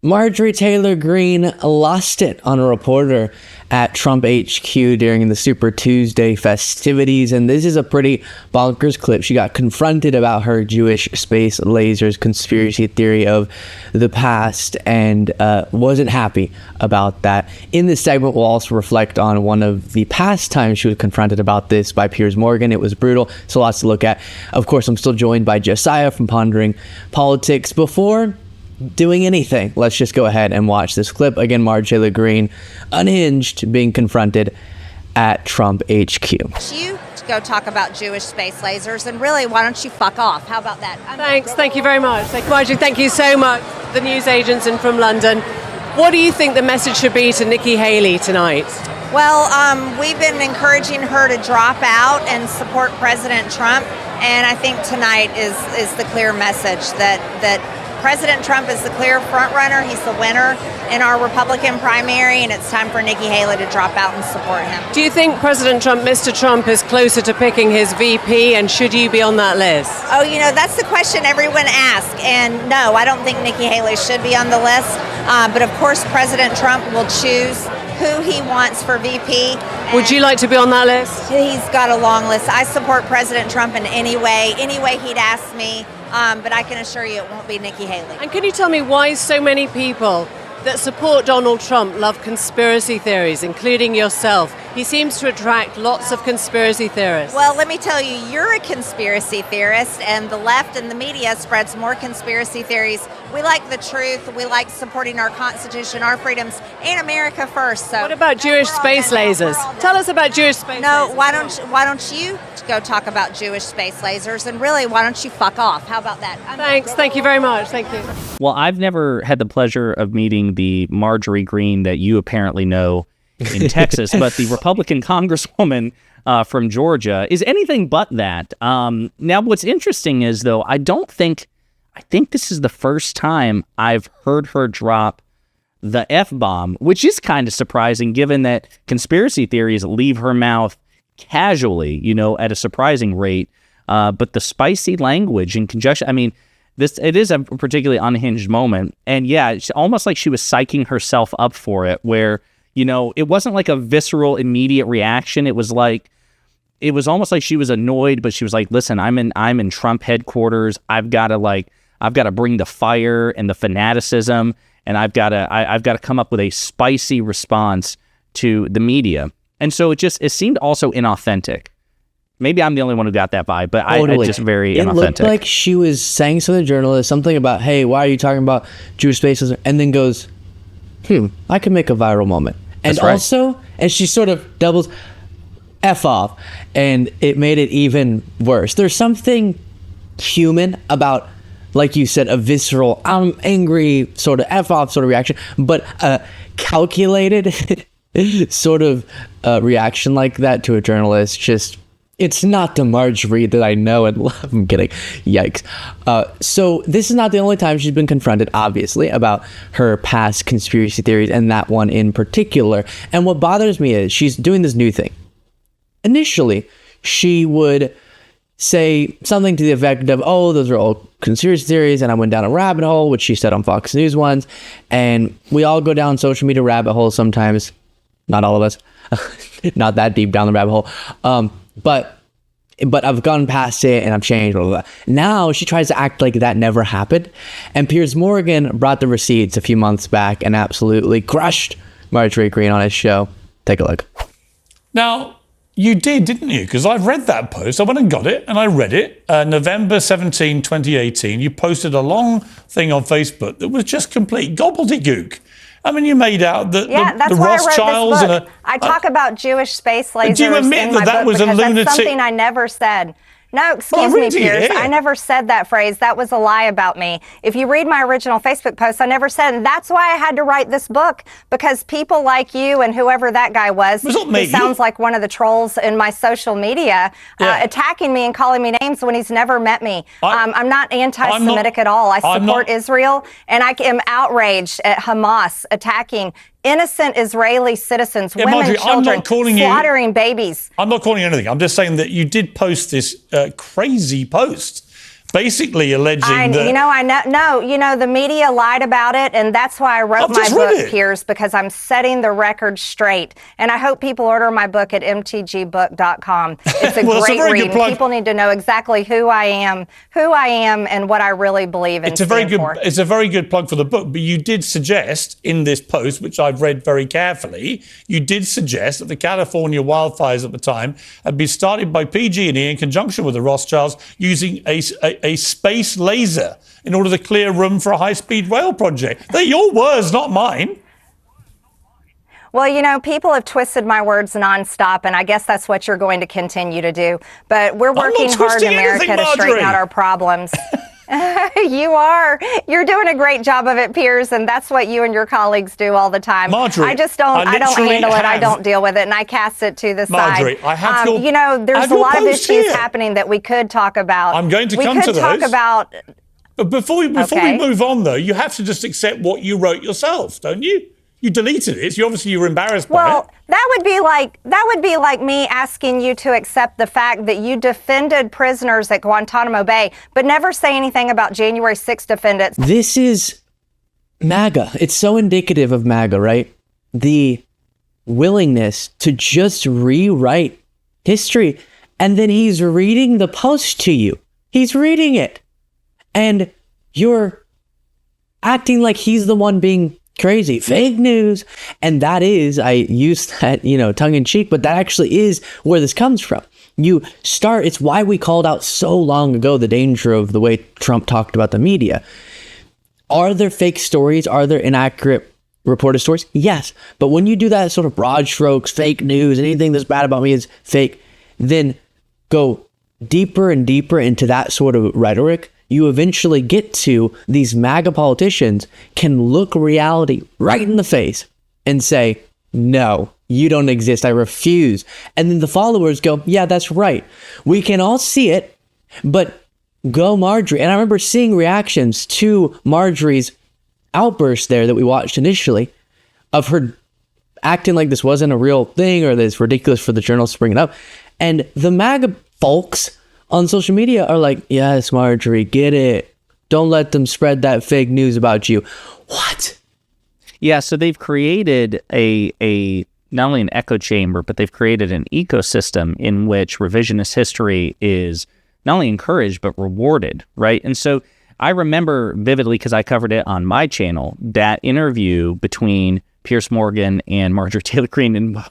Marjorie Taylor Greene lost it on a reporter at Trump HQ during the Super Tuesday festivities, and this is a pretty bonkers clip. She got confronted about her Jewish space lasers conspiracy theory of the past and wasn't happy about that. In this segment, we'll also reflect on one of the past times she was confronted about this by Piers Morgan. It was brutal, so lots to look at. Of course, I'm still joined by Josiah from Pondering Politics. Before doing anything, let's just go ahead and watch this clip. Again, Marjorie Taylor Greene, unhinged, being confronted at Trump HQ. You to go talk about Jewish space lasers, and really, why don't you fuck off? How about that? Thanks. Thank you very much. Marjorie, thank you so much. The news agents and from London. What do you think the message should be to Nikki Haley tonight? Well, we've been encouraging her to drop out and support President Trump, and I think tonight is the clear message that President Trump is the clear front runner. He's the winner in our Republican primary, and it's time for Nikki Haley to drop out and support him. Do you think President Trump, Mr. Trump, is closer to picking his VP, and should you be on that list? Oh, that's the question everyone asks, and no, I don't think Nikki Haley should be on the list, but of course President Trump will choose who he wants for VP. Would you like to be on that list? He's got a long list. I support President Trump in any way he'd ask me. But I can assure you it won't be Nikki Haley. And can you tell me why so many people that support Donald Trump love conspiracy theories, including yourself? He seems to attract lots of conspiracy theorists. Well, let me tell you, you're a conspiracy theorist, and the left and the media spreads more conspiracy theories. We like the truth. We like supporting our Constitution, our freedoms, and America first. So what about Jewish space lasers? Tell us about Jewish space lasers. No, why don't you go talk about Jewish space lasers, and really, why don't you fuck off? How about that? Thanks. Thank you very much. Thank you. Well, I've never had the pleasure of meeting the Marjorie Greene that you apparently know in Texas, but the Republican Congresswoman from Georgia is anything but that. Now, what's interesting is, though, I think this is the first time I've heard her drop the F-bomb, which is kind of surprising given that conspiracy theories leave her mouth casually, at a surprising rate. But the spicy language and conjunction, it is a particularly unhinged moment. And yeah, it's almost like she was psyching herself up for it, where, it wasn't like a visceral, immediate reaction. It was almost like she was annoyed, but she was like, listen, I'm in Trump headquarters. I've got to bring the fire and the fanaticism, and I've got to come up with a spicy response to the media. And so it seemed also inauthentic. Maybe I'm the only one who got that vibe, but Totally. I just very inauthentic. It looked like she was saying to the journalist something about, hey, why are you talking about Jewish spaces? And then goes, I could make a viral moment. And That's right. also, and she sort of doubles, F off. And it made it even worse. There's something human about, like you said, a visceral, I'm angry sort of F off sort of reaction, but a calculated sort of reaction like that to a journalist, it's not the Marjorie that I know and love. I'm kidding. Yikes. So this is not the only time she's been confronted, obviously, about her past conspiracy theories, and that one in particular. And what bothers me is she's doing this new thing. Initially, she would say something to the effect of, oh, those are all conspiracy theories, and I went down a rabbit hole, which she said on Fox News once. And we all go down social media rabbit holes sometimes. Not all of us. Not that deep down the rabbit hole. But I've gone past it and I've changed, blah, blah, blah. Now she tries to act like that never happened. And Piers Morgan brought the receipts a few months back and absolutely crushed Marjorie Greene on his show. Take a look. Now, you did, didn't you? Because I've read that post. I went and got it and I read it. November 17, 2018, you posted a long thing on Facebook that was just complete gobbledygook. You made out that that's the why Rothschilds I wrote this book. I talk about Jewish space lasers. Do you admit in my that book was a because lunatic? That's something I never said. No, excuse me, Piers. I never said that phrase. That was a lie about me. If you read my original Facebook post, I never said, and that's why I had to write this book, because people like you and whoever that guy was, who sounds like one of the trolls in my social media, attacking me and calling me names when he's never met me. I'm not anti-Semitic at all. I support Israel, and I am outraged at Hamas attacking innocent Israeli citizens, women, Marjorie, children, slaughtering babies. I'm not calling you anything. I'm just saying that you did post this crazy post basically alleging that... The media lied about it, and that's why I wrote my book, Piers, because I'm setting the record straight. And I hope people order my book at mtgbook.com. It's a great read. People need to know exactly who I am, and what I really believe in. It's a very good plug for the book, but you did suggest in this post, which I've read very carefully, you did suggest that the California wildfires at the time had been started by PG&E in conjunction with the Rothschilds using a space laser in order to clear room for a high-speed rail project. They're your words, not mine. Well, people have twisted my words nonstop, and I guess that's what you're going to continue to do. But we're working hard in America to straighten out our problems. You are. You're doing a great job of it, Piers, and that's what you and your colleagues do all the time. Marjorie, I don't handle it. I don't deal with it, and I cast it to the Marjorie, side. I have there's a lot of issues happening that we could talk about. I'm going to come to those. But before we move on, though, you have to just accept what you wrote yourself, don't you? You deleted it. So obviously you were embarrassed by it. Well, that would be like me asking you to accept the fact that you defended prisoners at Guantanamo Bay, but never say anything about January 6th defendants. This is MAGA. It's so indicative of MAGA, right? The willingness to just rewrite history. And then he's reading the post to you. He's reading it. And you're acting like he's the one being crazy. Fake news. And that is, I use that, tongue in cheek, but that actually is where this comes from. It's why we called out so long ago the danger of the way Trump talked about the media. Are there fake stories? Are there inaccurate reported stories? Yes. But when you do that sort of broad strokes, fake news, anything that's bad about me is fake, then go deeper and deeper into that sort of rhetoric, you eventually get to these MAGA politicians can look reality right in the face and say, no, you don't exist. I refuse. And then the followers go, yeah, that's right. We can all see it, but go Marjorie. And I remember seeing reactions to Marjorie's outburst there that we watched initially of her acting like this wasn't a real thing or that it's ridiculous for the journalists to bring it up. And the MAGA folks on social media are like, yes, Marjorie, get it. Don't let them spread that fake news about you. What? Yeah, so they've created a not only an echo chamber, but they've created an ecosystem in which revisionist history is not only encouraged, but rewarded, right? And so I remember vividly, because I covered it on my channel, that interview between Piers Morgan and Marjorie Taylor Greene. And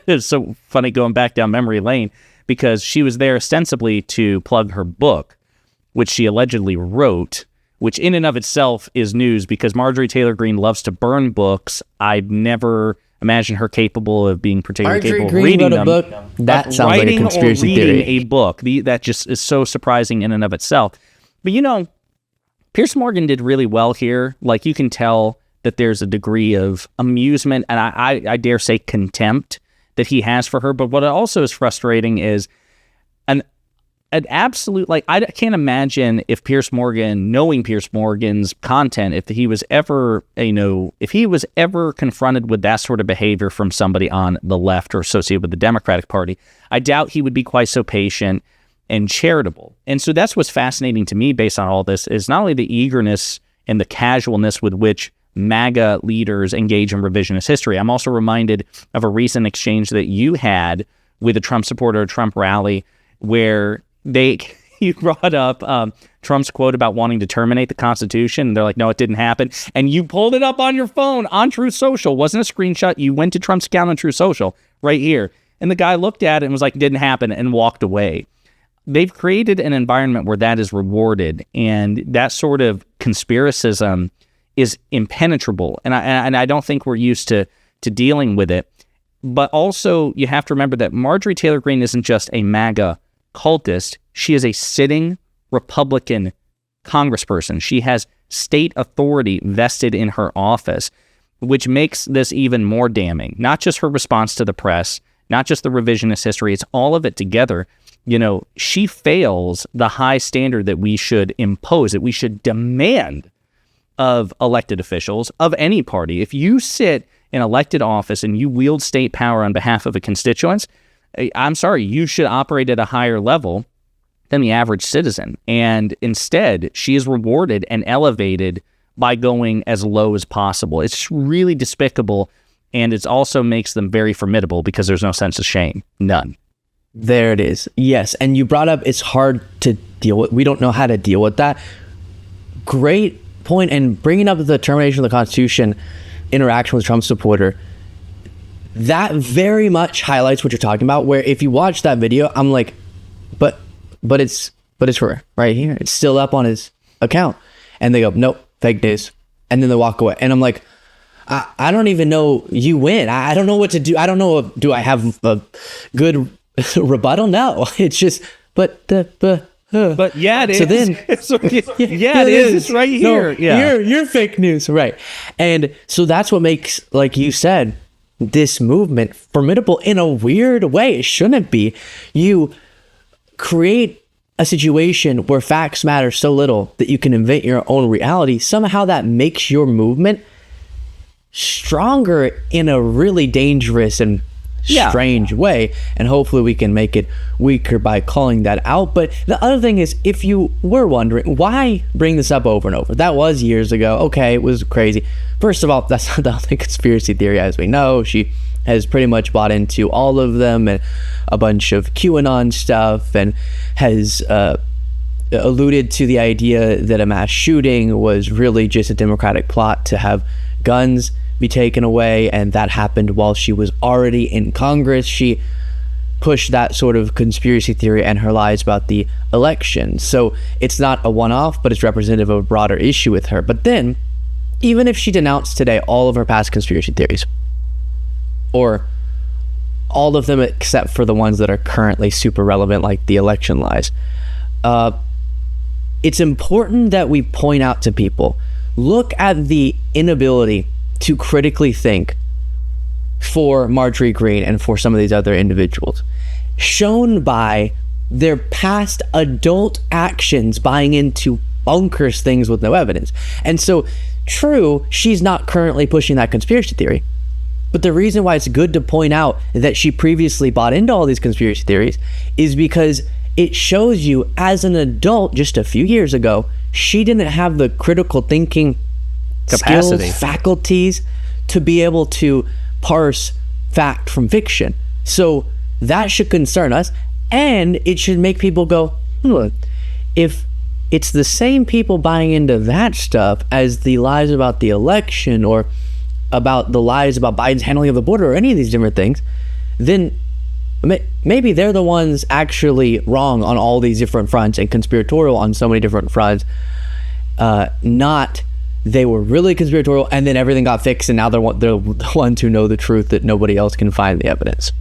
it's so funny going back down memory lane, because she was there ostensibly to plug her book, which she allegedly wrote, which in and of itself is news because Marjorie Taylor Greene loves to burn books. I've never imagined her capable of being particularly capable of reading them. Book? That sounds like a conspiracy theory. Writing a book, that just is so surprising in and of itself. But Piers Morgan did really well here. Like, you can tell that there's a degree of amusement and I dare say contempt that he has for her. But what also is frustrating is an absolute, I can't imagine if Piers Morgan, knowing Piers Morgan's content, if he was ever, if he was ever confronted with that sort of behavior from somebody on the left or associated with the Democratic Party, I doubt he would be quite so patient and charitable. And so that's what's fascinating to me based on all this is not only the eagerness and the casualness with which MAGA leaders engage in revisionist history. I'm also reminded of a recent exchange that you had with a Trump supporter at a Trump rally where you brought up Trump's quote about wanting to terminate the Constitution. And they're like, no, it didn't happen. And you pulled it up on your phone on Truth Social. Wasn't a screenshot. You went to Trump's account on Truth Social right here. And the guy looked at it and was like, didn't happen, and walked away. They've created an environment where that is rewarded. And that sort of conspiracism is impenetrable, and I don't think we're used to dealing with it. But also, you have to remember that Marjorie Taylor Greene isn't just a MAGA cultist. She is a sitting Republican congressperson. She has state authority vested in her office, which makes this even more damning. Not just her response to the press, not just the revisionist history, it's all of it together. She fails the high standard that we should impose, that we should demand of elected officials of any party. If you sit in elected office and you wield state power on behalf of a constituents, I'm sorry, you should operate at a higher level than the average citizen. And instead, she is rewarded and elevated by going as low as possible. It's really despicable, and it also makes them very formidable because there's no sense of shame. None. There it is. Yes, and you brought up it's hard to deal with. We don't know how to deal with that. Great point, and bringing up the termination of the Constitution interaction with Trump supporter, that very much highlights what you're talking about, where if you watch that video, I'm like, but it's for right here. It's still up on his account. And they go, nope, fake news. And then they walk away. And I'm like, I don't even know you win. I don't know what to do. I don't know. Do I have a good rebuttal? No, it's just, but yeah, it is. So then, it is. It's right here. No, you're fake news. Right. And so that's what makes, like you said, this movement formidable in a weird way. It shouldn't be. You create a situation where facts matter so little that you can invent your own reality. Somehow that makes your movement stronger in a really dangerous and strange way, and hopefully we can make it weaker by calling that out. But the other thing is, if you were wondering why bring this up over and over, that was years ago. Okay, it was crazy. First of all, that's not the only conspiracy theory, as we know. She has pretty much bought into all of them and a bunch of QAnon stuff, and has alluded to the idea that a mass shooting was really just a Democratic plot to have guns be taken away, and that happened while she was already in Congress. She pushed that sort of conspiracy theory and her lies about the election. So it's not a one-off, but it's representative of a broader issue with her. But then, even if she denounced today all of her past conspiracy theories, or all of them except for the ones that are currently super relevant, like the election lies, it's important that we point out to people, look at the inability to critically think for Marjorie Greene and for some of these other individuals, shown by their past adult actions buying into bonkers things with no evidence. And so, true, she's not currently pushing that conspiracy theory, but the reason why it's good to point out that she previously bought into all these conspiracy theories is because it shows you, as an adult just a few years ago, she didn't have the critical thinking capacity, skills, faculties to be able to parse fact from fiction. So that should concern us, and it should make people go, look, if it's the same people buying into that stuff as the lies about the election, or about the lies about Biden's handling of the border, or any of these different things, then maybe they're the ones actually wrong on all these different fronts and conspiratorial on so many different fronts. Not they were really conspiratorial and then everything got fixed, and now they're the ones who know the truth that nobody else can find the evidence.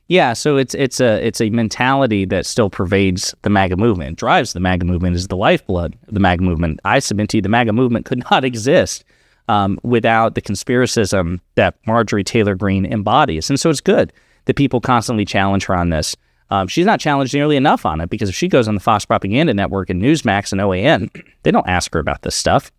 Yeah, so it's a mentality that still pervades the MAGA movement, drives the MAGA movement, is the lifeblood of the MAGA movement. I submit to you, the MAGA movement could not exist without the conspiracism that Marjorie Taylor Greene embodies. And so it's good that people constantly challenge her on this. She's not challenged nearly enough on it, because if she goes on the Fox Propaganda Network and Newsmax and OAN, they don't ask her about this stuff.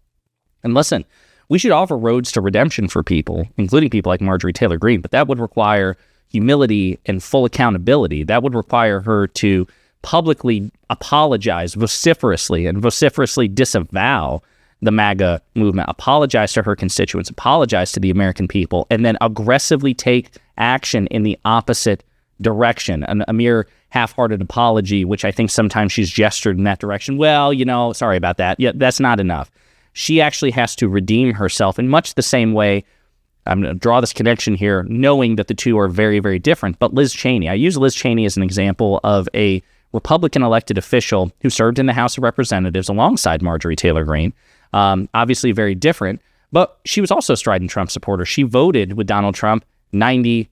And listen, we should offer roads to redemption for people, including people like Marjorie Taylor Greene, but that would require humility and full accountability. That would require her to publicly apologize vociferously and vociferously disavow the MAGA movement, apologize to her constituents, apologize to the American people, and then aggressively take action in the opposite direction. A mere half-hearted apology, which I think sometimes she's gestured in that direction. Well, sorry about that. Yeah, that's not enough. She actually has to redeem herself in much the same way. I'm going to draw this connection here, knowing that the two are very, very different. But Liz Cheney, I use Liz Cheney as an example of a Republican elected official who served in the House of Representatives alongside Marjorie Taylor Greene. Obviously very different, but she was also a strident Trump supporter. She voted with Donald Trump 93%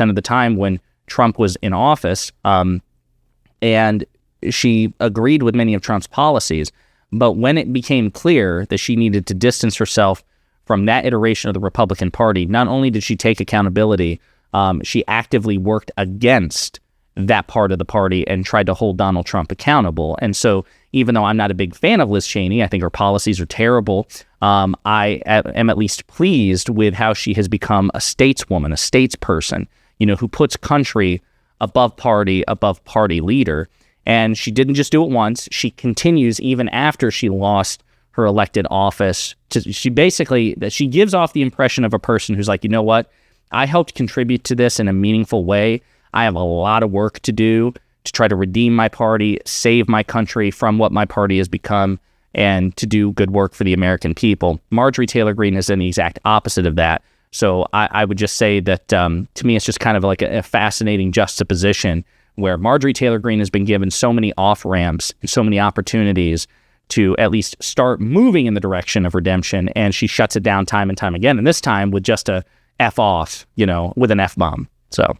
of the time when Trump was in office, and she agreed with many of Trump's policies. But when it became clear that she needed to distance herself from that iteration of the Republican Party, not only did she take accountability, she actively worked against that part of the party and tried to hold Donald Trump accountable. And so even though I'm not a big fan of Liz Cheney, I think her policies are terrible, I am at least pleased with how she has become a stateswoman, a statesperson, who puts country above party leader. And she didn't just do it once. She continues even after she lost her elected office. She gives off the impression of a person who's like, you know what? I helped contribute to this in a meaningful way. I have a lot of work to do to try to redeem my party, save my country from what my party has become, and to do good work for the American people. Marjorie Taylor Greene is in the exact opposite of that. So I would just say that to me, it's just kind of like a fascinating juxtaposition where Marjorie Taylor Greene has been given so many off-ramps and so many opportunities to at least start moving in the direction of redemption, and she shuts it down time and time again, and this time with just a F off, with an F-bomb. So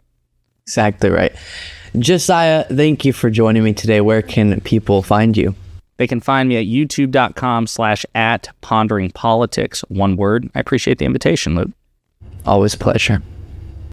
exactly right. Josiah, thank you for joining me today. Where can people find you? They can find me at youtube.com/@ponderingpolitics, one word. I appreciate the invitation, Luke. Always a pleasure.